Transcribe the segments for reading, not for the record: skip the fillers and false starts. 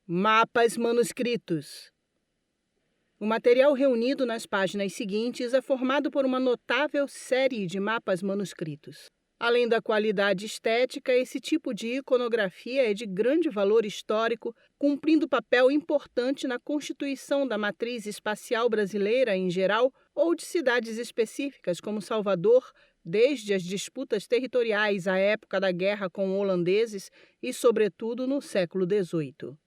Mapas manuscritos. O material reunido nas páginas seguintes é formado por uma notável série de mapas manuscritos. Além da qualidade estética, esse tipo de iconografia é de grande valor histórico, cumprindo papel importante na constituição da matriz espacial brasileira em geral ou de cidades específicas como Salvador, desde as disputas territoriais à época da guerra com holandeses e, sobretudo, no século XVIII.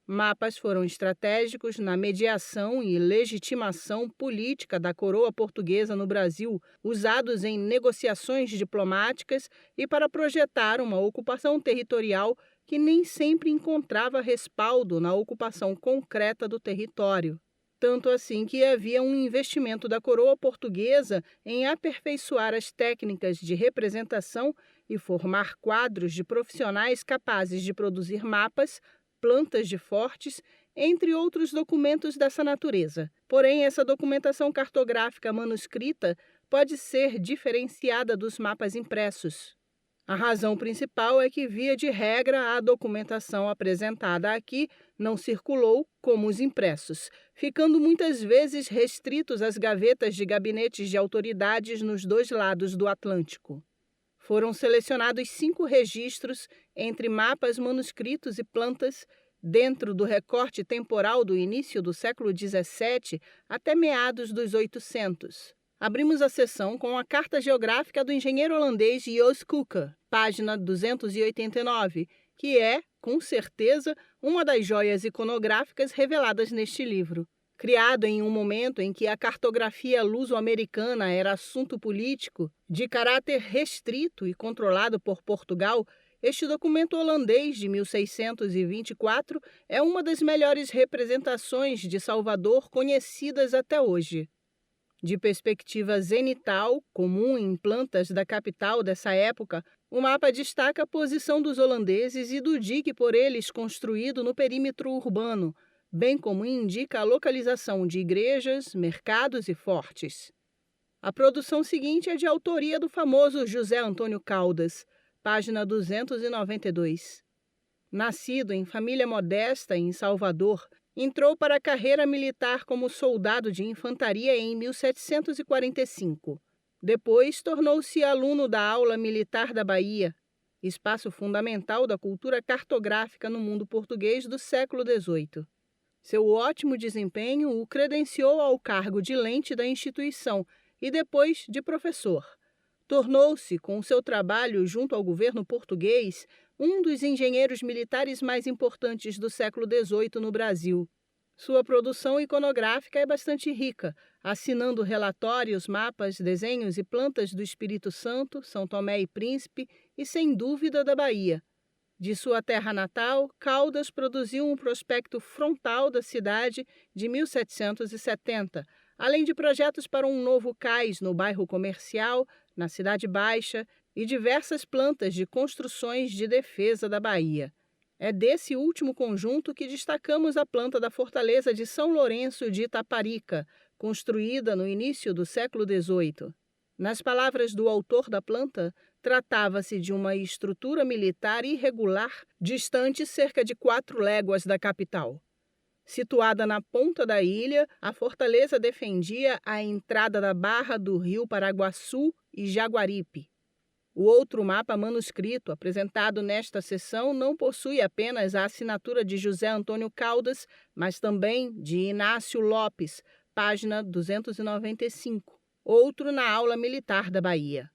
Mapas foram estratégicos na mediação e legitimação política da coroa portuguesa no Brasil, usados em negociações diplomáticas e para projetar uma ocupação territorial que nem sempre encontrava respaldo na ocupação concreta do território. Tanto assim que havia um investimento da coroa portuguesa em aperfeiçoar as técnicas de representação e formar quadros de profissionais capazes de produzir mapas, plantas de fortes, entre outros documentos dessa natureza. Porém, essa documentação cartográfica manuscrita pode ser diferenciada dos mapas impressos. A razão principal é que, via de regra, a documentação apresentada aqui não circulou como os impressos, ficando muitas vezes restritos às gavetas de gabinetes de autoridades nos dois lados do Atlântico. Foram selecionados 5 registros entre mapas manuscritos e plantas dentro do recorte temporal do início do século XVII até meados dos 800. Abrimos a sessão com a carta geográfica do engenheiro holandês Jos Kuka, página 289, que é, com certeza, uma das joias iconográficas reveladas neste livro. Criado em um momento em que a cartografia luso-americana era assunto político, de caráter restrito e controlado por Portugal, este documento holandês de 1624 é uma das melhores representações de Salvador conhecidas até hoje. De perspectiva zenital, comum em plantas da capital dessa época, o mapa destaca a posição dos holandeses e do dique por eles construído no perímetro urbano, bem como indica a localização de igrejas, mercados e fortes. A produção seguinte é de autoria do famoso José Antônio Caldas, página 292. Nascido em família modesta em Salvador, entrou para a carreira militar como soldado de infantaria em 1745. Depois, tornou-se aluno da Aula Militar da Bahia, espaço fundamental da cultura cartográfica no mundo português do século XVIII. Seu ótimo desempenho o credenciou ao cargo de lente da instituição e depois de professor. Tornou-se, com seu trabalho junto ao governo português, um dos engenheiros militares mais importantes do século XVIII no Brasil. Sua produção iconográfica é bastante rica, assinando relatórios, mapas, desenhos e plantas do Espírito Santo, São Tomé e Príncipe e, sem dúvida, da Bahia. De sua terra natal, Caldas produziu um prospecto frontal da cidade de 1770, além de projetos para um novo cais no bairro Comercial, na Cidade Baixa, e diversas plantas de construções de defesa da Bahia. É desse último conjunto que destacamos a planta da Fortaleza de São Lourenço de Itaparica, construída no início do século XVIII. Nas palavras do autor da planta, tratava-se de uma estrutura militar irregular, distante cerca de 4 léguas da capital. Situada na ponta da ilha, a fortaleza defendia a entrada da barra do rio Paraguaçu e Jaguaripe. O outro mapa manuscrito apresentado nesta seção não possui apenas a assinatura de José Antônio Caldas, mas também de Inácio Lopes, página 295, outro na Aula Militar da Bahia.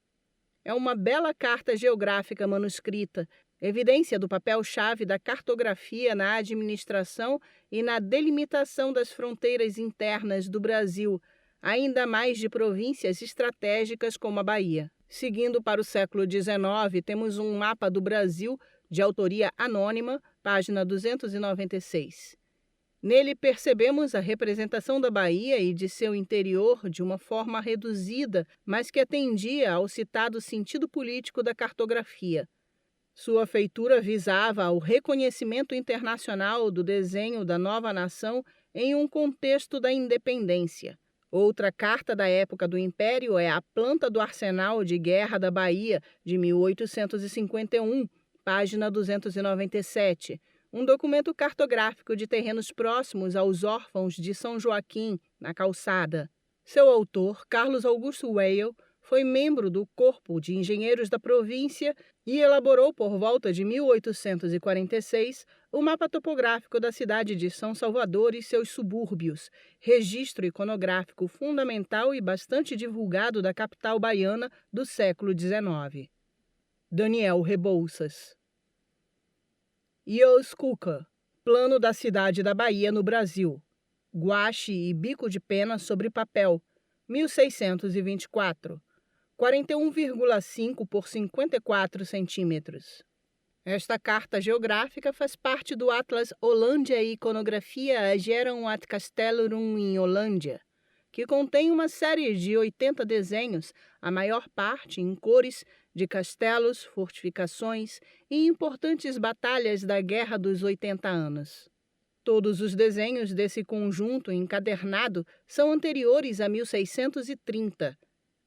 É uma bela carta geográfica manuscrita, evidência do papel-chave da cartografia na administração e na delimitação das fronteiras internas do Brasil, ainda mais de províncias estratégicas como a Bahia. Seguindo para o século XIX, temos um mapa do Brasil, de autoria anônima, página 296. Nele percebemos a representação da Bahia e de seu interior de uma forma reduzida, mas que atendia ao citado sentido político da cartografia. Sua feitura visava ao reconhecimento internacional do desenho da nova nação em um contexto da independência. Outra carta da época do Império é a Planta do Arsenal de Guerra da Bahia, de 1851, página 297, um documento cartográfico de terrenos próximos aos órfãos de São Joaquim, na Calçada. Seu autor, Carlos Augusto Weil, foi membro do Corpo de Engenheiros da província e elaborou, por volta de 1846, o mapa topográfico da cidade de São Salvador e seus subúrbios, registro iconográfico fundamental e bastante divulgado da capital baiana do século XIX. Daniel Rebouças. Jos Cuca, plano da cidade da Bahia no Brasil. Guache e bico de pena sobre papel, 1624. 41,5 por 54 centímetros. Esta carta geográfica faz parte do Atlas Hollandia e Iconografia Gerum at Castelorum in Hollandia, que contém uma série de 80 desenhos, a maior parte em cores, de castelos, fortificações e importantes batalhas da Guerra dos 80 Anos. Todos os desenhos desse conjunto encadernado são anteriores a 1630.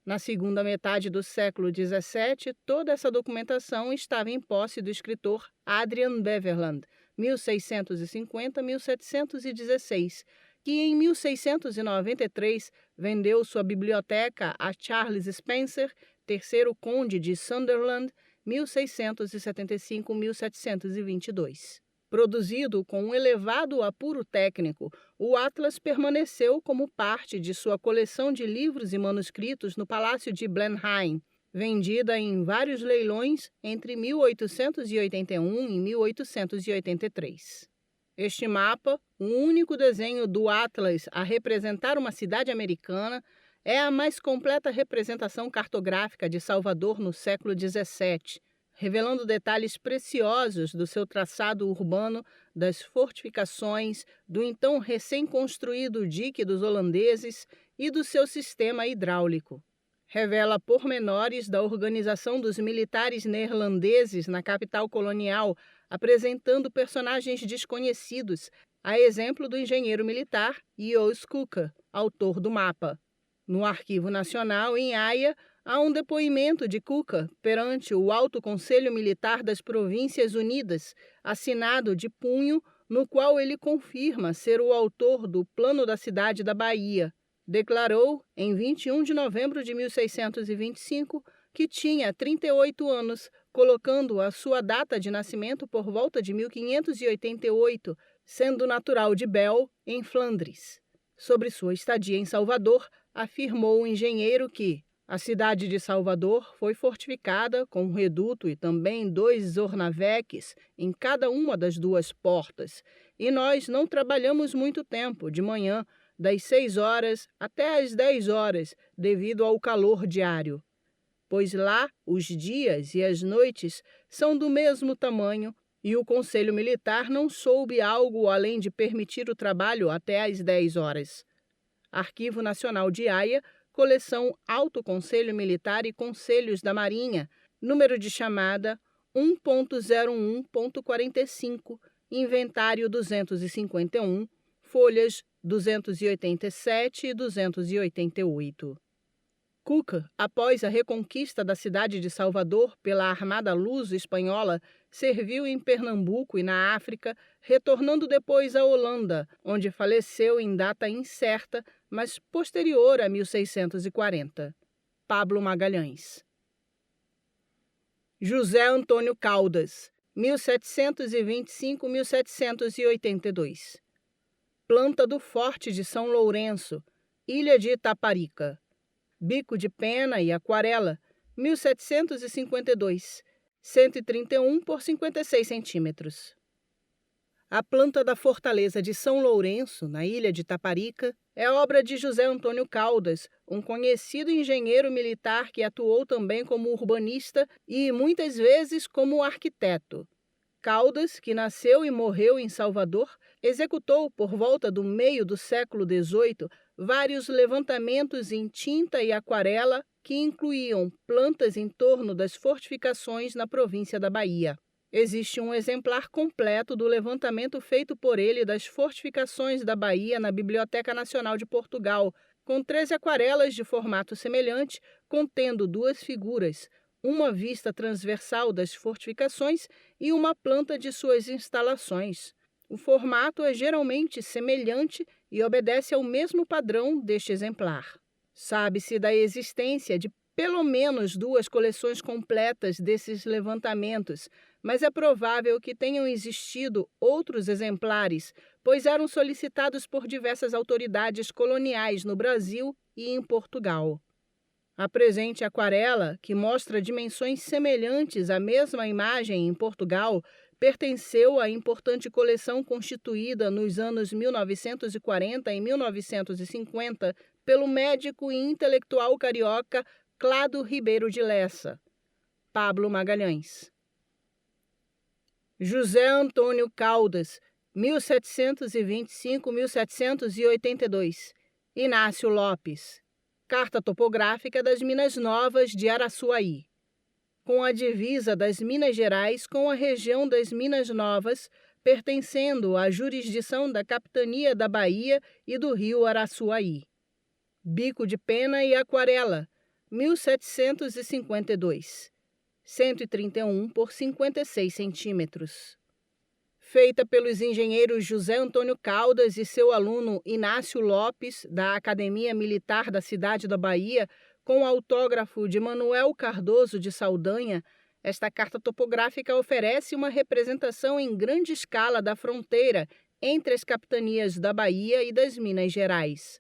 Na segunda metade do século XVII, toda essa documentação estava em posse do escritor Adrian Beverland, 1650-1716, que em 1693 vendeu sua biblioteca a Charles Spencer, terceiro conde de Sunderland, 1675-1722. Produzido com um elevado apuro técnico, o Atlas permaneceu como parte de sua coleção de livros e manuscritos no Palácio de Blenheim, vendida em vários leilões entre 1881 e 1883. Este mapa, o único desenho do Atlas a representar uma cidade americana, é a mais completa representação cartográfica de Salvador no século XVII, revelando detalhes preciosos do seu traçado urbano, das fortificações, do então recém-construído dique dos holandeses e do seu sistema hidráulico. Revela pormenores da organização dos militares neerlandeses na capital colonial, apresentando personagens desconhecidos, a exemplo do engenheiro militar Jos Cuca, autor do mapa. No Arquivo Nacional, em Haia, há um depoimento de Cuca perante o Alto Conselho Militar das Províncias Unidas, assinado de punho, no qual ele confirma ser o autor do Plano da Cidade da Bahia. Declarou, em 21 de novembro de 1625, que tinha 38 anos, colocando a sua data de nascimento por volta de 1588, sendo natural de Bel, em Flandres. Sobre sua estadia em Salvador, afirmou o engenheiro que a cidade de Salvador foi fortificada com um reduto e também 2 zornaveques em cada uma das 2 portas, e nós não trabalhamos muito tempo, de manhã, das 6 horas até as 10 horas, devido ao calor diário. Pois lá os dias e as noites são do mesmo tamanho, e o Conselho Militar não soube algo além de permitir o trabalho até às 10 horas. Arquivo Nacional de Haia, coleção Alto Conselho Militar e Conselhos da Marinha, número de chamada 1.01.45, inventário 251, folhas 287 e 288. Cuca, após a reconquista da cidade de Salvador pela Armada Luso-Espanhola, serviu em Pernambuco e na África, retornando depois à Holanda, onde faleceu em data incerta, mas posterior a 1640. Pablo Magalhães. José Antônio Caldas, 1725-1782. Planta do Forte de São Lourenço, Ilha de Itaparica. Bico de pena e aquarela, 1752, 131 por 56 centímetros. A planta da Fortaleza de São Lourenço, na ilha de Itaparica, é obra de José Antônio Caldas, um conhecido engenheiro militar que atuou também como urbanista e, muitas vezes, como arquiteto. Caldas, que nasceu e morreu em Salvador, executou, por volta do meio do século XVIII, vários levantamentos em tinta e aquarela que incluíam plantas em torno das fortificações na província da Bahia. Existe um exemplar completo do levantamento feito por ele das fortificações da Bahia na Biblioteca Nacional de Portugal, com 13 aquarelas de formato semelhante, contendo 2 figuras, uma vista transversal das fortificações e uma planta de suas instalações. O formato é geralmente semelhante e obedece ao mesmo padrão deste exemplar. Sabe-se da existência de pelo menos 2 coleções completas desses levantamentos, mas é provável que tenham existido outros exemplares, pois eram solicitados por diversas autoridades coloniais no Brasil e em Portugal. A presente aquarela, que mostra dimensões semelhantes à mesma imagem em Portugal, pertenceu à importante coleção constituída nos anos 1940 e 1950 pelo médico e intelectual carioca Clado Ribeiro de Lessa. Pablo Magalhães. José Antônio Caldas, 1725-1782. Inácio Lopes. Carta topográfica das Minas Novas de Araçuaí. Com a divisa das Minas Gerais com a região das Minas Novas, pertencendo à jurisdição da Capitania da Bahia e do Rio Araçuaí. Bico de pena e aquarela, 1752. 131 por 56 centímetros. Feita pelos engenheiros José Antônio Caldas e seu aluno Inácio Lopes, da Academia Militar da cidade da Bahia, com autógrafo de Manuel Cardoso de Saldanha, esta carta topográfica oferece uma representação em grande escala da fronteira entre as capitanias da Bahia e das Minas Gerais.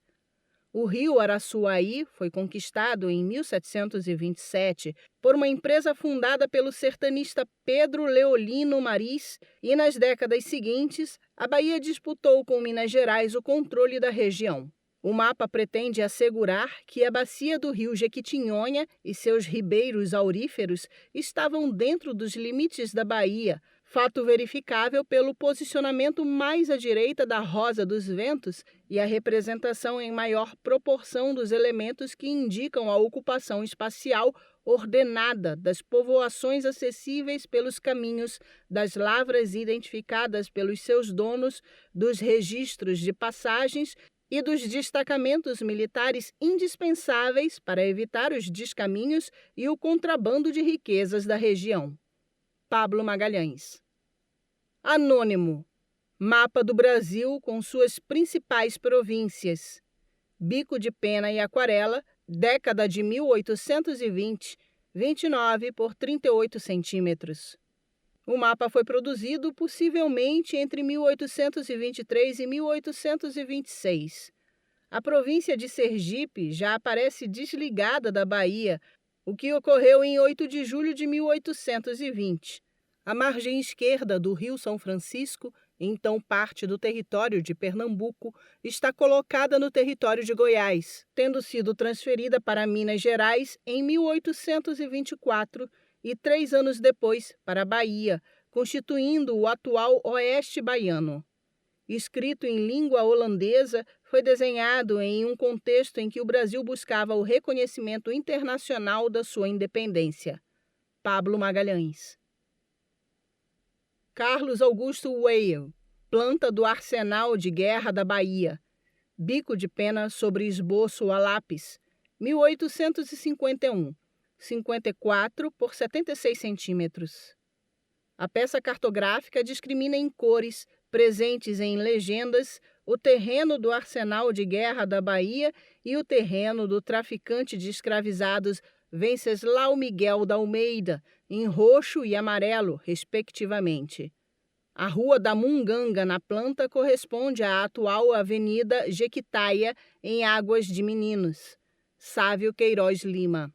O rio Araçuaí foi conquistado em 1727 por uma empresa fundada pelo sertanista Pedro Leolino Maris e, nas décadas seguintes, a Bahia disputou com Minas Gerais o controle da região. O mapa pretende assegurar que a bacia do rio Jequitinhonha e seus ribeiros auríferos estavam dentro dos limites da Bahia, fato verificável pelo posicionamento mais à direita da Rosa dos Ventos e a representação em maior proporção dos elementos que indicam a ocupação espacial ordenada das povoações acessíveis pelos caminhos, das lavras identificadas pelos seus donos, dos registros de passagens e dos destacamentos militares indispensáveis para evitar os descaminhos e o contrabando de riquezas da região. Pablo Magalhães. Anônimo. Mapa do Brasil com suas principais províncias. Bico de pena e aquarela, década de 1820, 29 por 38 centímetros. O mapa foi produzido possivelmente entre 1823 e 1826. A província de Sergipe já aparece desligada da Bahia, o que ocorreu em 8 de julho de 1820. A margem esquerda do Rio São Francisco, então parte do território de Pernambuco, está colocada no território de Goiás, tendo sido transferida para Minas Gerais em 1824 e 3 anos depois para a Bahia, constituindo o atual Oeste Baiano. Escrito em língua holandesa, foi desenhado em um contexto em que o Brasil buscava o reconhecimento internacional da sua independência. Pablo Magalhães. Carlos Augusto Weil, planta do Arsenal de Guerra da Bahia. Bico de pena sobre esboço a lápis, 1851, 54 por 76 centímetros. A peça cartográfica discrimina em cores, presentes em legendas, o terreno do Arsenal de Guerra da Bahia e o terreno do traficante de escravizados Venceslau Miguel da Almeida, em roxo e amarelo, respectivamente. A Rua da Munganga, na planta, corresponde à atual Avenida Jequitaia, em Águas de Meninos. Sávio Queiroz Lima.